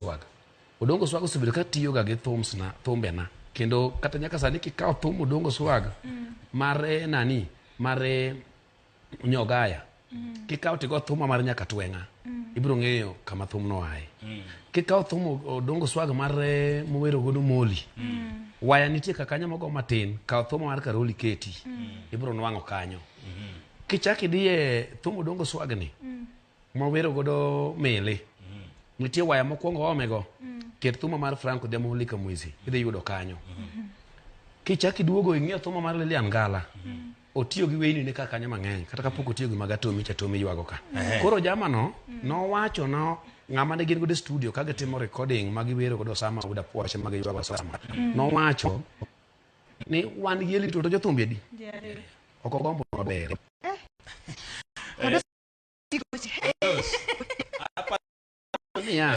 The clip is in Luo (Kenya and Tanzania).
swag. Odongo swag osebedo ka tiyo ga gi thumbe na. Kendo kata nyaka sani kikawo thum Odongo swag mare nani mare Nyogaya. Kikawo tigo thuma mar nyaka Twenga. Ibiro ng'eyo kama thum no aye. Kikawo thum Odongo swag mare mowero godo Moli. Waya nitie kakanya mogo matin, kawo thum mar Karoli keti. Ibiro nwang'o kanyo. Kichaki diye thum Odongo swag ni mowero godo Mele. Nitie waya mokwongo omego. Ket thuma mar Franco de Molika Mwizi. Idhi yudo kanyo. Kichaki duogo ing'eyo thuma mar Lilian Ngala. Otiyo gi weyni ne kakanya mang'eny. Kata kapok otiyo gi Magatomi Chatomi ywago ka. Koro jamano nowacho ng'ama ne gin godo studio kage timo recording magiwero godo sama uda Porsche magiywago sama. Nowacho ni wan yeli to jothumbe di. Ok ogombo maber. Ya.